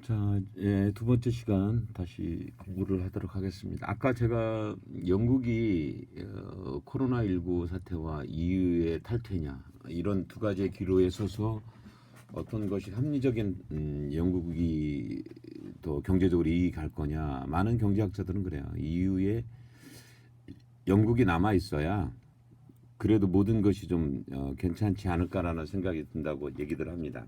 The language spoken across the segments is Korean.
자, 예, 두 번째 시간 다시 공부를 하도록 하겠습니다. 아까 제가 영국이 코로나19 사태와 EU의 탈퇴냐 이런 두 가지의 기로에 서서 어떤 것이 합리적인 영국이 더 경제적으로 이익할 거냐. 많은 경제학자들은 그래요. EU에 영국이 남아 있어야 그래도 모든 것이 좀 괜찮지 않을까라는 생각이 든다고 얘기들 합니다.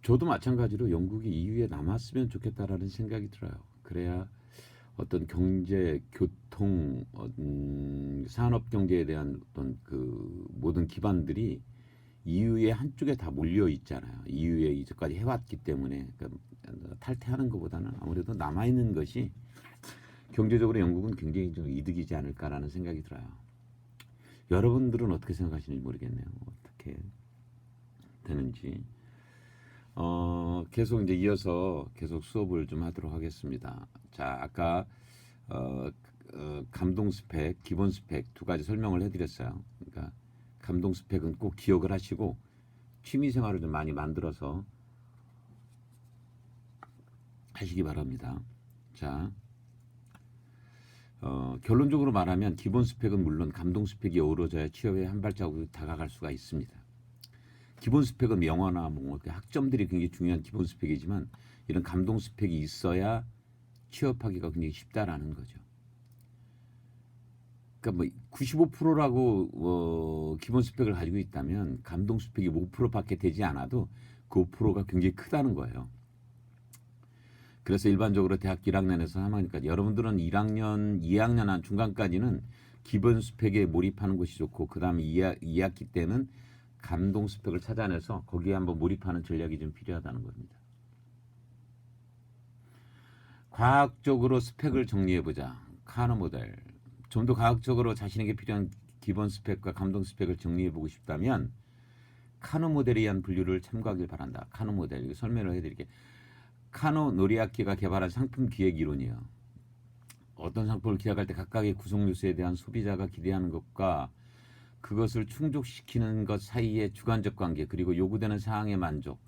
저도 마찬가지로 영국이 EU에 남았으면 좋겠다라는 생각이 들어요. 그래야 어떤 경제, 교통, 산업 경제에 대한 어떤 그 모든 기반들이 EU의 한쪽에 다 몰려 있잖아요. EU에 이제까지 해왔기 때문에 그러니까 탈퇴하는 것보다는 아무래도 남아 있는 것이 경제적으로 영국은 굉장히 좀 이득이지 않을까라는 생각이 들어요. 여러분들은 어떻게 생각하시는지 모르겠네요. 어떻게 되는지. 계속 이제 이어서 계속 수업을 좀 하도록 하겠습니다. 자, 아까 감동 스펙, 기본 스펙 두 가지 설명을 해드렸어요. 그러니까 감동 스펙은 꼭 기억을 하시고 취미 생활을 좀 많이 만들어서 하시기 바랍니다. 자, 결론적으로 말하면 기본 스펙은 물론 감동 스펙이 어우러져야 취업에 한 발자국 다가갈 수가 있습니다. 기본 스펙은 명화나 뭐 학점들이 굉장히 중요한 기본 스펙이지만 이런 감동 스펙이 있어야 취업하기가 굉장히 쉽다라는 거죠. 그러니까 뭐 95%라고 기본 스펙을 가지고 있다면 감동 스펙이 5%밖에 되지 않아도 그 5%가 굉장히 크다는 거예요. 그래서 일반적으로 대학 1학년에서 3학년까지 여러분들은 1학년, 2학년 한 중간까지는 기본 스펙에 몰입하는 것이 좋고 그 다음에 2학기 때는 감동 스펙을 찾아내서 거기에 한번 몰입하는 전략이 좀 필요하다는 겁니다. 과학적으로 스펙을 정리해보자. 카너 모델. 좀 더 과학적으로 자신에게 필요한 기본 스펙과 감동 스펙을 정리해보고 싶다면 카너 모델에 의한 분류를 참고하길 바란다. 카너 모델. 이거 설명을 해드릴게요. 카노 노리아키가 개발한 상품 기획 이론이에요. 어떤 상품을 기획할 때 각각의 구성 요소에 대한 소비자가 기대하는 것과 그것을 충족시키는 것 사이의 주관적 관계 그리고 요구되는 사항의 만족,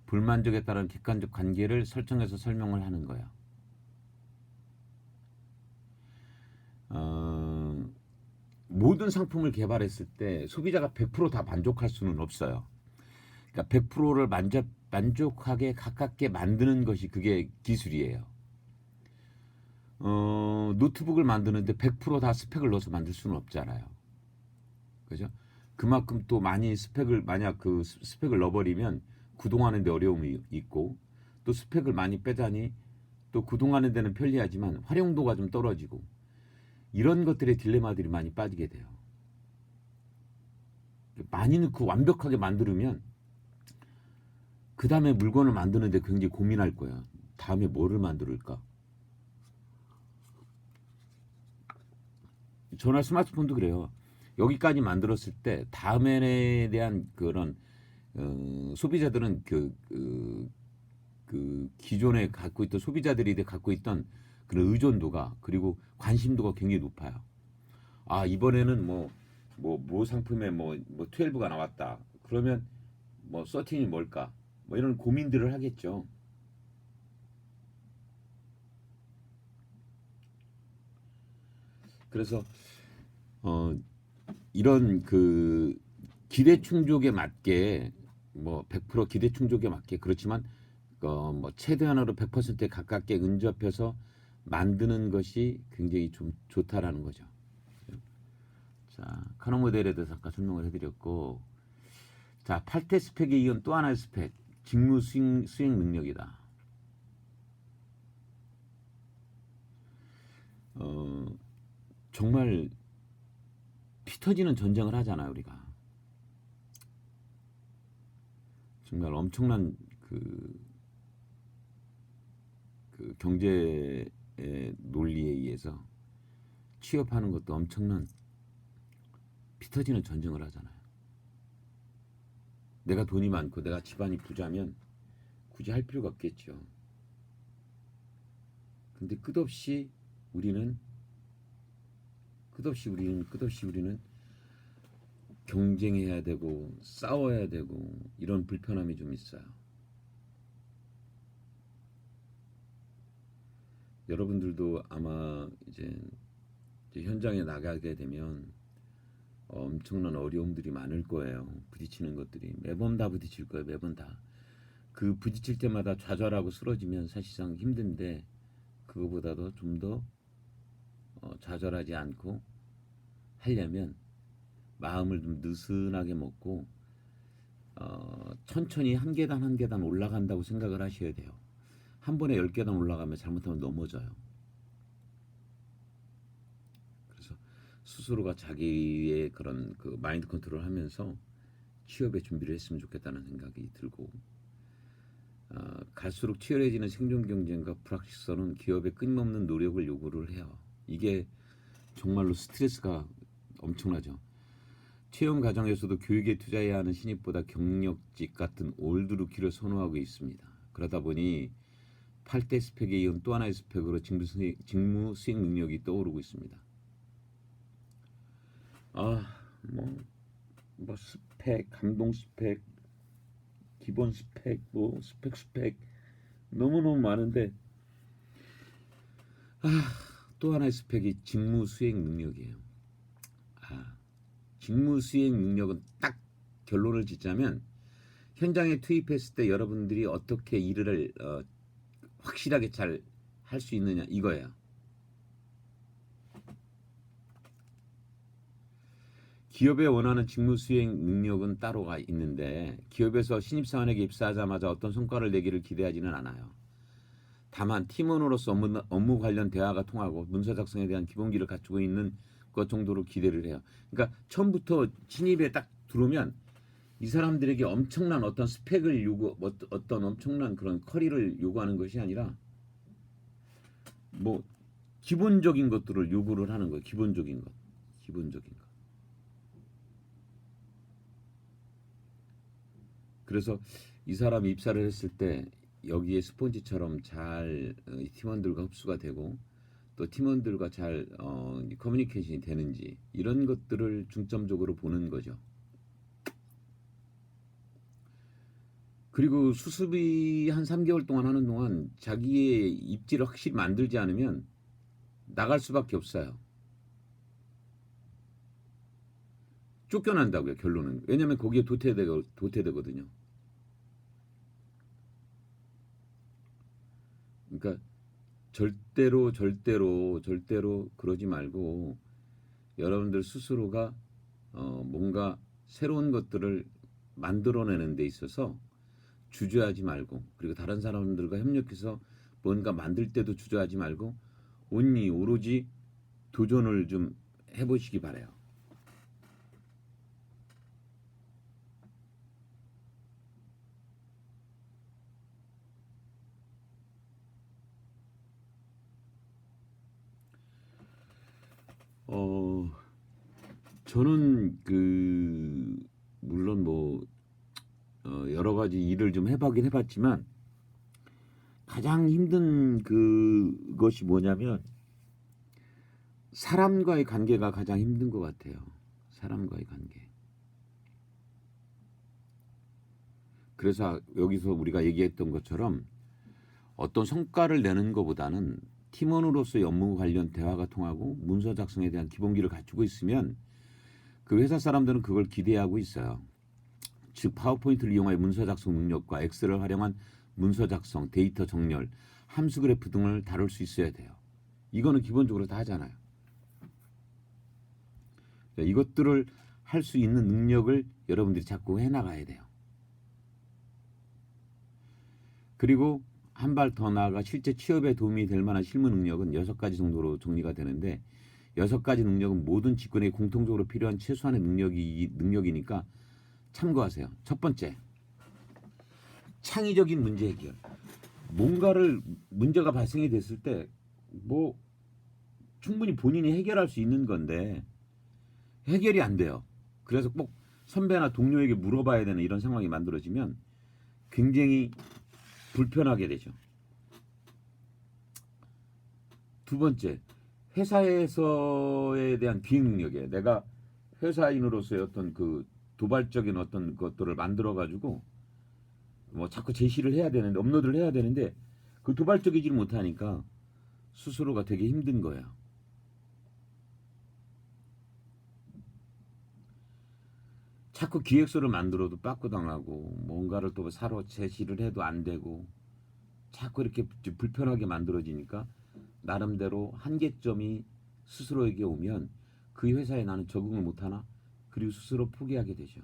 불만족에 따른 객관적 관계를 설정해서 설명을 하는 거예요. 모든 상품을 개발했을 때 소비자가 100% 다 만족할 수는 없어요. 그러니까 100%를 만족하게 가깝게 만드는 것이 그게 기술이에요. 노트북을 만드는데 100%다 스펙을 넣어서 만들 수는 없잖아요. 그죠? 그만큼 또 많이 만약 그 스펙을 넣어버리면 구동하는 데 어려움이 있고 또 스펙을 많이 빼자니 또 구동하는 데는 편리하지만 활용도가 좀 떨어지고 이런 것들의 딜레마들이 많이 빠지게 돼요. 많이 넣고 완벽하게 만들면 그 다음에 물건을 만드는데 굉장히 고민할 거야. 다음에 뭐를 만들까? 전화 스마트폰도 그래요. 여기까지 만들었을 때 다음에 대한 그런 소비자들은 그 기존에 갖고 있던 소비자들이 갖고 있던 그런 의존도가 그리고 관심도가 굉장히 높아요. 아 이번에는 뭐 상품에 뭐 12가 나왔다. 그러면 뭐 13이 뭘까? 뭐 이런 고민들을 하겠죠. 그래서 이런 그 기대 충족에 맞게 뭐 100% 기대 충족에 맞게 그렇지만 뭐 최대한으로 100%에 가깝게 근접해서 만드는 것이 굉장히 좀 좋다라는 거죠. 자, 카노 모델에 대해서 아까 설명을 해드렸고, 자, 8대 스펙에 이은 또 하나의 스펙, 직무 수행 능력이다. 정말 피 터지는 전쟁을 하잖아요, 우리가. 정말 엄청난 그 경제의 논리에 의해서 취업하는 것도 엄청난 피 터지는 전쟁을 하잖아요. 내가 돈이 많고 내가 집안이 부자면 굳이 할 필요가 없겠죠. 근데 끝없이 우리는 끝없이 우리는 경쟁해야 되고 싸워야 되고 이런 불편함이 좀 있어요. 여러분들도 아마 이제 현장에 나가게 되면 엄청난 어려움들이 많을 거예요. 부딪히는 것들이 매번 다 부딪힐 거예요. 매번 다. 그 부딪힐 때마다 좌절하고 쓰러지면 사실상 힘든데 그거보다도 좀 더 좌절하지 않고 하려면 마음을 좀 느슨하게 먹고 천천히 한 계단 한 계단 올라간다고 생각을 하셔야 돼요. 한 번에 10계단 올라가면 잘못하면 넘어져요. 그래서 스스로가 자기의 그런 그 마인드 컨트롤을 하면서 취업에 준비를 했으면 좋겠다는 생각이 들고 갈수록 치열해지는 생존 경쟁과 불확실성은 기업의 끊임없는 노력을 요구를 해요. 이게 정말로 스트레스가 엄청나죠. 채용 과정에서도 교육에 투자해야 하는 신입보다 경력직 같은 올드루키를 선호하고 있습니다. 그러다 보니 8대 스펙에 이은 또 하나의 스펙으로 직무 수행 능력이 떠오르고 있습니다. 뭐 스펙, 감동 스펙, 기본 스펙, 뭐 스펙 너무너무 많은데 또 하나의 스펙이 직무 수행 능력이에요. 직무 수행 능력은 딱 결론을 짓자면 현장에 투입했을 때 여러분들이 어떻게 일을 확실하게 잘 할 수 있느냐 이거예요. 기업에 원하는 직무 수행 능력은 따로가 있는데 기업에서 신입사원에게 입사하자마자 어떤 성과를 내기를 기대하지는 않아요. 다만 팀원으로서 업무 관련 대화가 통하고 문서 작성에 대한 기본기를 갖추고 있는 것 정도로 기대를 해요. 그러니까 처음부터 신입에 딱 들어오면 이 사람들에게 엄청난 어떤 스펙을 어떤 엄청난 그런 커리를 요구하는 것이 아니라 뭐 기본적인 것들을 요구를 하는 거예요. 기본적인 것. 그래서 이 사람이 입사를 했을 때 여기에 스폰지처럼 잘 팀원들과 흡수가 되고 또 팀원들과 잘 커뮤니케이션이 되는지 이런 것들을 중점적으로 보는 거죠. 그리고 수습이 한 3개월 동안 하는 동안 자기의 입지를 확실히 만들지 않으면 나갈 수밖에 없어요. 쫓겨난다고요. 결론은. 왜냐하면 거기에 도태되거든요. 그러니까 절대로 그러지 말고 여러분들 스스로가 뭔가 새로운 것들을 만들어내는 데 있어서 주저하지 말고 그리고 다른 사람들과 협력해서 뭔가 만들 때도 주저하지 말고 온리 오로지 도전을 좀 해보시기 바라요. 저는 물론 뭐 여러 가지 일을 좀 해보긴 해봤지만 가장 힘든 그것이 뭐냐면 사람과의 관계가 가장 힘든 것 같아요. 사람과의 관계. 그래서 여기서 우리가 얘기했던 것처럼 어떤 성과를 내는 것보다는 팀원으로서 업무 관련 대화가 통하고 문서 작성에 대한 기본기를 갖추고 있으면 그 회사 사람들은 그걸 기대하고 있어요. 즉 파워포인트를 이용하여 문서 작성 능력과 엑셀을 활용한 문서 작성, 데이터 정렬, 함수 그래프 등을 다룰 수 있어야 돼요. 이거는 기본적으로 다 하잖아요. 이것들을 할 수 있는 능력을 여러분들이 자꾸 해나가야 돼요. 그리고 한 발 더 나아가 실제 취업에 도움이 될 만한 실무 능력은 6가지 정도로 정리가 되는데 6가지 능력은 모든 직군에 공통적으로 필요한 최소한의 능력이니까 참고하세요. 첫 번째, 창의적인 문제 해결. 뭔가를 문제가 발생이 됐을 때 뭐 충분히 본인이 해결할 수 있는 건데 해결이 안 돼요. 그래서 꼭 선배나 동료에게 물어봐야 되는 이런 상황이 만들어지면 굉장히 불편하게 되죠. 두 번째, 회사에서에 대한 기획 능력이에요. 내가 회사인으로서의 어떤 그 도발적인 어떤 것들을 만들어 가지고 뭐 자꾸 제시를 해야 되는데 업로드를 해야 되는데 그 도발적이지를 못하니까 스스로가 되게 힘든 거야. 자꾸 기획서를 만들어도 빠꾸당하고 뭔가를 또 사로 제시를 해도 안 되고 자꾸 이렇게 불편하게 만들어지니까 나름대로 한계점이 스스로에게 오면 그 회사에 나는 적응을 못하나? 그리고 스스로 포기하게 되죠.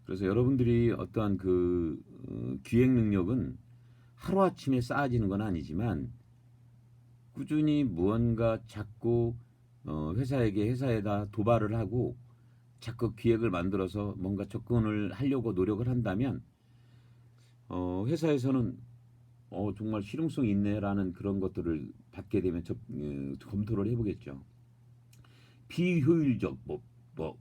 그래서 여러분들이 어떠한 그 기획 능력은 하루아침에 쌓아지는 건 아니지만 꾸준히 무언가 자꾸 회사에다 도발을 하고 자꾸 기획을 만들어서 뭔가 접근을 하려고 노력을 한다면 회사에서는 정말 실용성이 있네라는 그런 것들을 받게 되면 검토를 해보겠죠. 비효율적 뭐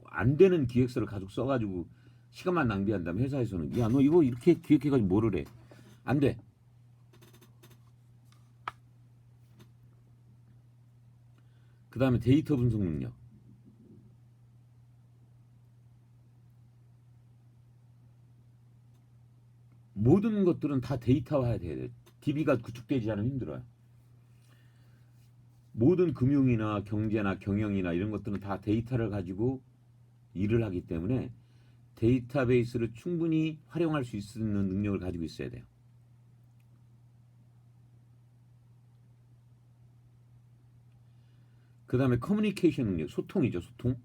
안 되는 기획서를 가지고 써가지고 시간만 낭비한다면 회사에서는 야 너 이거 이렇게 기획해가지고 뭐를 해? 안 돼. 그 다음에 데이터 분석 능력. 모든 것들은 다 데이터화해야 돼요. DB가 구축되지 않으면 힘들어요. 모든 금융이나 경제나 경영이나 이런 것들은 다 데이터를 가지고 일을 하기 때문에 데이터베이스를 충분히 활용할 수 있는 능력을 가지고 있어야 돼요. 그 다음에 커뮤니케이션 능력, 소통이죠, 소통.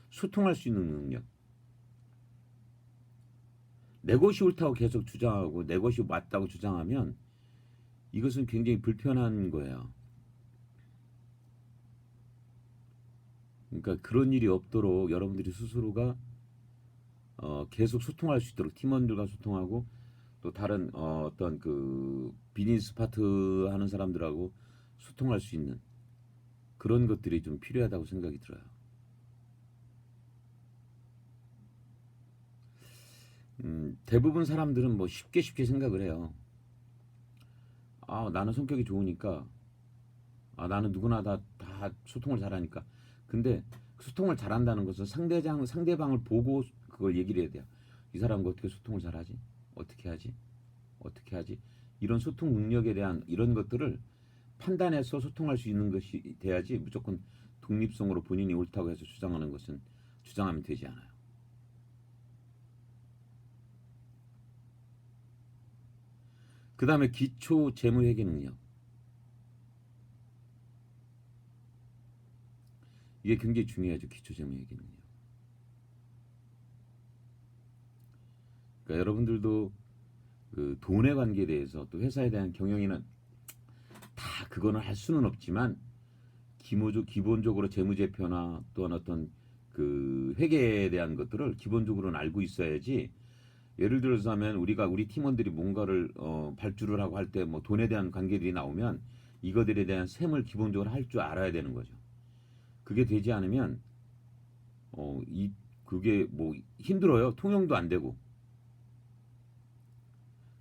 소통할 수 있는 능력. 내 것이 옳다고 계속 주장하고 내 것이 맞다고 주장하면 이것은 굉장히 불편한 거예요. 그러니까 그런 일이 없도록 여러분들이 스스로가 계속 소통할 수 있도록 팀원들과 소통하고 또 다른 어떤 그 비즈니스 파트 하는 사람들하고 소통할 수 있는 그런 것들이 좀 필요하다고 생각이 들어요. 대부분 사람들은 뭐 쉽게 생각을 해요. 아, 나는 성격이 좋으니까, 아, 나는 누구나 다 소통을 잘하니까. 근데 소통을 잘한다는 것은 상대방을 보고 그걸 얘기를 해야 돼요. 이 사람과 어떻게 소통을 잘하지? 어떻게 하지? 어떻게 하지? 이런 소통 능력에 대한 이런 것들을 판단해서 소통할 수 있는 것이 돼야지 무조건 독립성으로 본인이 옳다고 해서 주장하는 것은 주장하면 되지 않아요. 그 다음에 기초 재무회계 능력. 이게 굉장히 중요하죠. 기초 재무회계 능력. 그러니까 여러분들도 그 돈의 관계에 대해서 또 회사에 대한 경영이나 다 그거는 할 수는 없지만 기본적으로 재무제표나 또한 어떤 그 회계에 대한 것들을 기본적으로는 알고 있어야지. 예를 들어서 하면 우리 팀원들이 뭔가를 발주를 하고 할 때 뭐 돈에 대한 관계들이 나오면 이거들에 대한 셈을 기본적으로 할 줄 알아야 되는 거죠. 그게 되지 않으면 그게 뭐 힘들어요. 통용도 안 되고.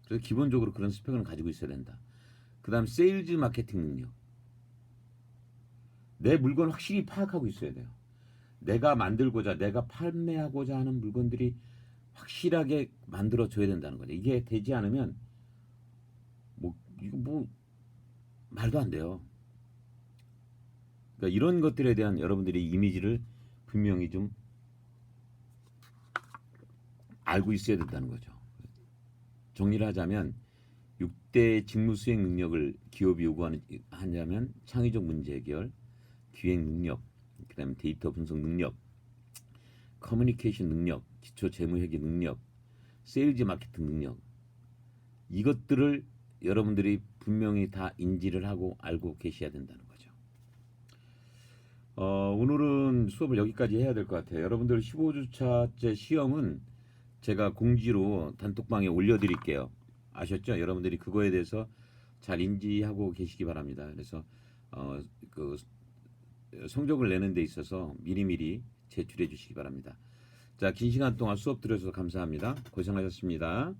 그래서 기본적으로 그런 스펙은 가지고 있어야 된다. 그다음 세일즈 마케팅 능력. 내 물건 확실히 파악하고 있어야 돼요. 내가 판매하고자 하는 물건들이 확실하게 만들어져야 된다는 거죠. 이게 되지 않으면 이거 말도 안 돼요. 그러니까 이런 것들에 대한 여러분들의 이미지를 분명히 좀 알고 있어야 된다는 거죠. 정리를 하자면 6대 직무 수행 능력을 기업이 요구하냐면 창의적 문제 해결, 기획 능력, 그다음에 데이터 분석 능력, 커뮤니케이션 능력, 기초 재무 회계 능력, 세일즈 마케팅 능력. 이것들을 여러분들이 분명히 다 인지를 하고 알고 계셔야 된다는 거죠. 오늘은 수업을 여기까지 해야 될 것 같아요. 여러분들 15주차째 시험은 제가 공지로 단톡방에 올려드릴게요. 아셨죠? 여러분들이 그거에 대해서 잘 인지하고 계시기 바랍니다. 그래서 그 성적을 내는 데 있어서 미리미리 제출해 주시기 바랍니다. 자, 긴 시간 동안 수업 들어주셔서 감사합니다. 고생하셨습니다.